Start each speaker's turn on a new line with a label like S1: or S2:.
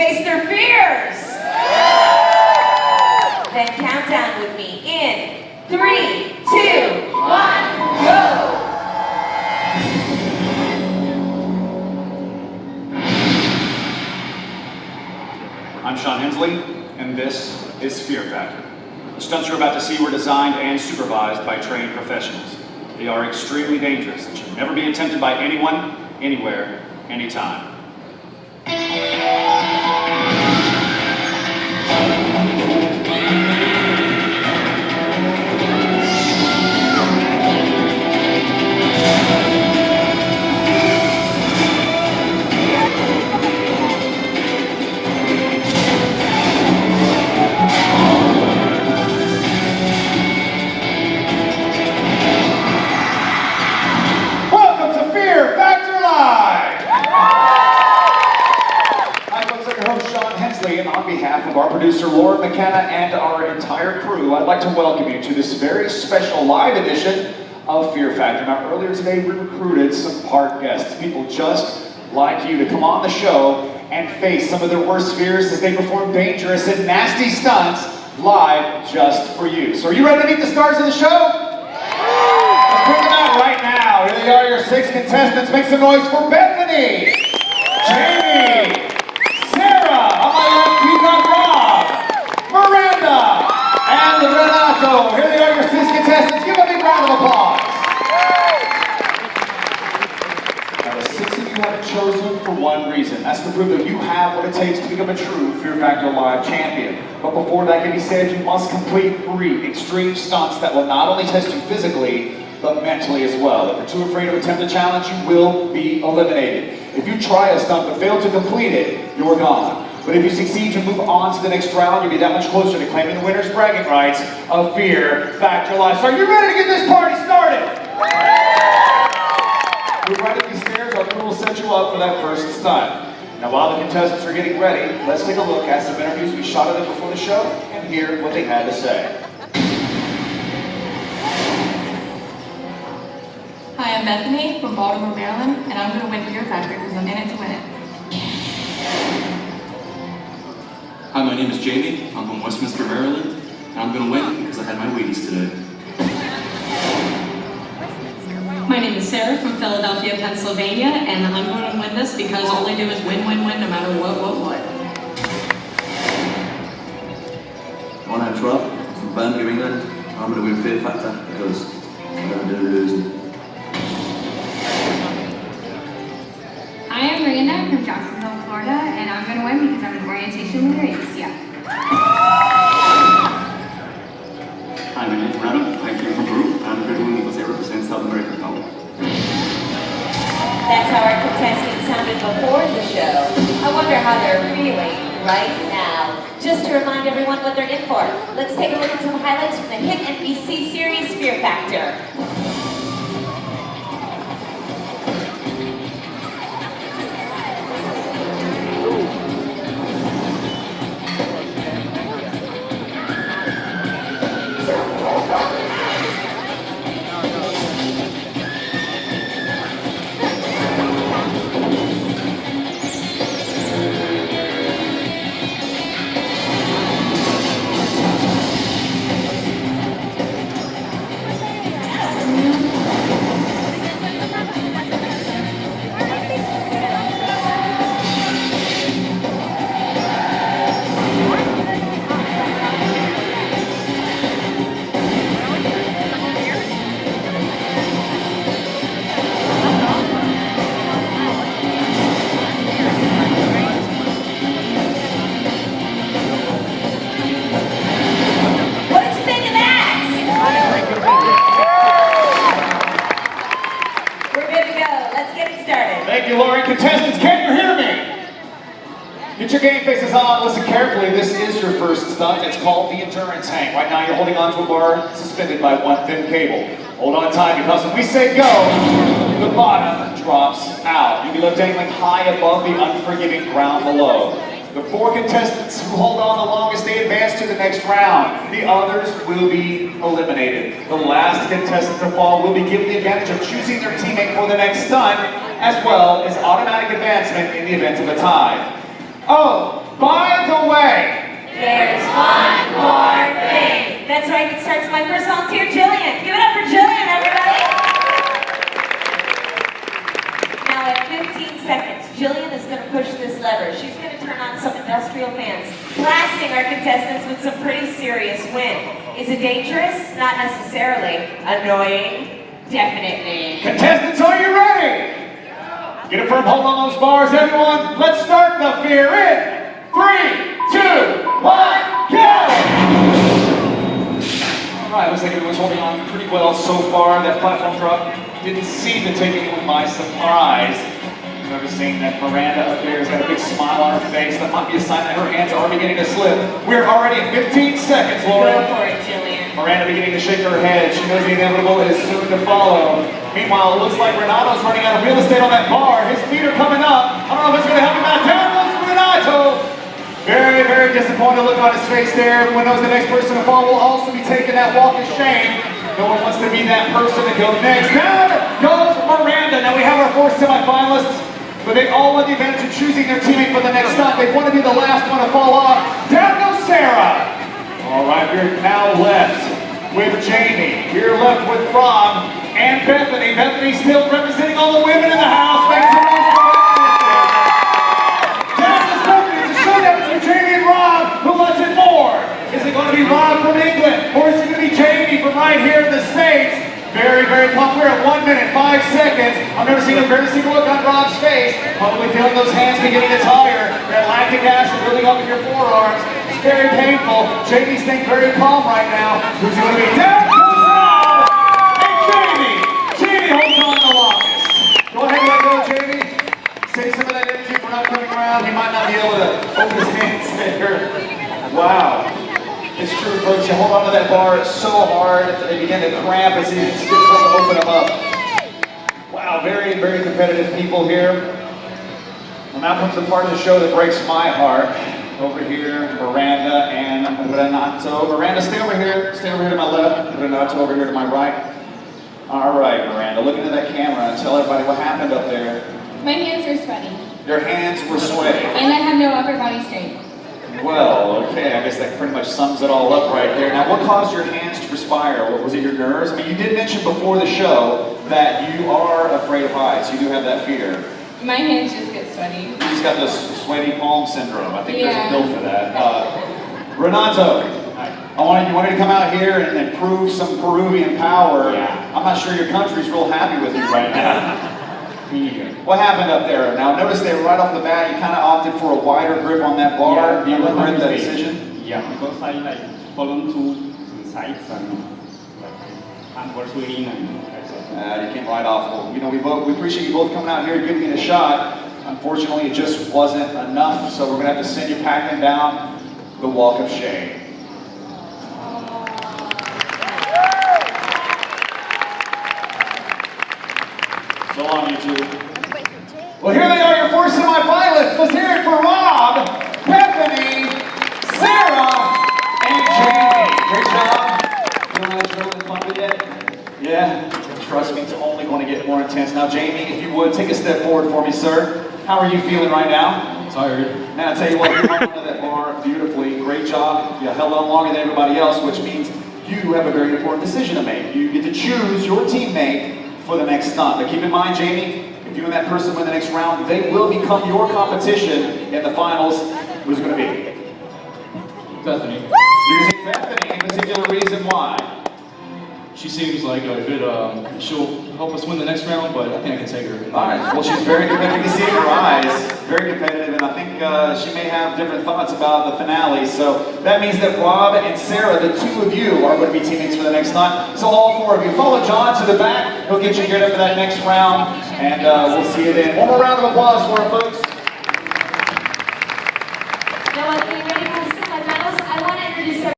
S1: face their fears. Then count down with me in 3, 2, 1, go!
S2: I'm Sean Hensley, and this is Fear Factor. The stunts you're about to see were designed and supervised by trained professionals. They are extremely dangerous and should never be attempted by anyone, anywhere, anytime. Of our producer Lauren McKenna and our entire crew, I'd like to welcome you to this very special live edition of Fear Factor. Now, earlier today we recruited some part guests, people just like you, to come on the show and face some of their worst fears as they perform dangerous and nasty stunts live just for you. So are you ready to meet the stars of the show? Let's bring them out right now. Here they are, your 6 contestants. Make some noise for Bethany, Jamie, Miranda, and Renato. Here they are, your 6 contestants. Give them a big round of applause. Now, the 6 of you have been chosen for one reason. That's to prove that you have what it takes to become a true Fear Factor Live champion. But before that can be said, you must complete 3 extreme stunts that will not only test you physically, but mentally as well. If you're too afraid to attempt a challenge, you will be eliminated. If you try a stunt but fail to complete it, you're gone. But if you succeed, you move on to the next round. You'll be that much closer to claiming the winner's bragging rights of Fear Factor Live. So are you ready to get this party started? Move right up these stairs. Our crew will set you up for that first stunt. Now, while the contestants are getting ready, let's take a look at some interviews we shot of them before the show and hear what they had to say.
S3: Hi, I'm Bethany from Baltimore, Maryland, and I'm going to win Fear Factor because I'm in it to win it.
S4: Hi, my name is Jamie. I'm from Westminster, Maryland, and I'm going to win because I had my Wheaties today.
S3: My name is Sarah from Philadelphia, Pennsylvania, and I'm going to win this because all I do is win, win, win, no matter what.
S5: My name's Rob from Birmingham, England. I'm going to win Fear Factor because I don't do losing.
S6: I am Miranda from Jacksonville, Florida, and I'm going to win because I'm an orientation leader at UCF.
S4: Hi, my name is Adam. I came from Peru, and I'm going to win because I represent South American power.
S1: That's how our contestants sounded before the show. I wonder how they're feeling right now. Just to remind everyone what they're in for, let's take a look at some highlights from the hit NBC series Fear Factor.
S2: Contestants, can you hear me? Get your game faces on, listen carefully. This is your first stunt. It's called the endurance hang. Right now you're holding onto a bar suspended by one thin cable. Hold on tight because when we say go, the bottom drops out. You'll be left dangling high above the unforgiving ground below. The 4 contestants who hold on the longest, they advance to the next round. The others will be eliminated. The last contestant to fall will be given the advantage of choosing their teammate for the next stunt, as well as automatic advancement in the event of a tie. Oh, By the way,
S1: there's one more thing. That's right, it starts with my first volunteer, Jillian. Give it up for Jillian, everybody. Now at 15 seconds, Jillian is going to push this lever. She's going to turn on some industrial fans, blasting our contestants with some pretty serious wind. Is it dangerous? Not necessarily. Annoying? Definitely.
S2: Contestants, are you ready? Get a firm hold on those bars, everyone. Let's start the fear in 3, 2, 1, go! Alright, looks like everyone's holding on pretty well so far. That platform drop didn't seem to take anyone by surprise. Noticing that Miranda up there has got a big smile on her face. That might be a sign that her hands are beginning to slip. We're already at 15 seconds, Laura.
S1: Go for it, Jillian.
S2: Miranda beginning to shake her head. She knows the inevitable is soon to follow. Meanwhile, it looks like Renato's running out of real estate on that bar. His feet are coming up. I don't know if it's going to help him out. Down goes Renato. Very, very disappointed look on his face there. Everyone knows the next person to fall will also be taking that walk of shame. No one wants to be that person to go next. Down goes Miranda. Now we have our 4 semifinalists, but they all want the advantage of choosing their teammate for the next stop. They want to be the last one to fall off. Down goes Sarah. All right, we're now left with Jamie. We're left with Rob and Bethany. Bethany still representing all the women in the house. Make some noise for Bethany. Down goes Bethany. It's a showdown between Jamie and Rob. Who wants it more? Is it going to be Rob from England, or is it going to be Jamie from right here in the States? Very, very pumped. We're at 1 minute, 5 seconds. I've never seen a very single look on Rob's face. Probably feeling those hands beginning to tire. That lactic acid building up in your forearms. It's very painful. Jamie's staying very calm right now. Who's going to be down? Rob and Jamie. Jamie holds on the longest. Go ahead and let go, Jamie. Save some of that energy for not coming around. He might not be able to open his hands there. Wow. It's true, folks. You hold on to that bar so hard, they begin to cramp. It's difficult to open them up. Wow, very, very competitive people here. Well, now comes the part of the show that breaks my heart. Over here, Miranda and Renato. Miranda, stay over here. Stay over here to my left. Renato over here to my right. All right, Miranda, look into that camera and tell everybody what happened up there.
S6: My hands are sweaty.
S2: Your hands were sweaty.
S6: And I have no upper body strength.
S2: Well, okay, I guess that pretty much sums it all up right there. Now, what caused your hands to perspire? Was it your nerves? I mean, you did mention before the show that you are afraid of heights. You do have that fear.
S6: My hands just get sweaty.
S2: You just got this sweaty palm syndrome. I think there's a pill for that. Renato, you wanted to come out here and prove some Peruvian power.
S7: Yeah.
S2: I'm not sure your country's real happy with you right now. What happened up there? Now, notice they right off the bat, you kind of opted for a wider grip on that bar. Do you regret that decision?
S7: Yeah, because I fallen to the sides and I'm pursuing and
S2: You came right off. Well, you know, we appreciate you both coming out here and giving it a shot. Unfortunately, it just wasn't enough, so we're going to have to send you packing down the walk of shame. So long, you two. Well, here they are, your 4 semifinalists. Let's hear it for Rob, Bethany, Sarah, and Jamie. Great job. Feeling that adrenaline pumping yet? Yeah. Trust me, it's only going to get more intense. Now, Jamie, if you would, take a step forward for me, sir. How are you feeling right now?
S4: Tired.
S2: Man, I tell you what, you hung onto that bar beautifully. Great job. You held on longer than everybody else, which means you have a very important decision to make. You get to choose your teammate for the next stunt. But keep in mind, Jamie, if you and that person win the next round, they will become your competition in the finals. Who's it going to be?
S4: Bethany.
S2: You're going to say Bethany. Any particular reason why?
S4: She seems like a good, she'll help us win the next round, but I think I can take her.
S2: All right. Well, she's very competitive. You can see in her eyes, very competitive, and I think she may have different thoughts about the finale. So that means that Rob and Sarah, the 2 of you, are going to be teammates for the next time. So all 4 of you, follow John to the back. He'll get you geared up for that next round, and we'll see you then. One more round of applause for him, folks.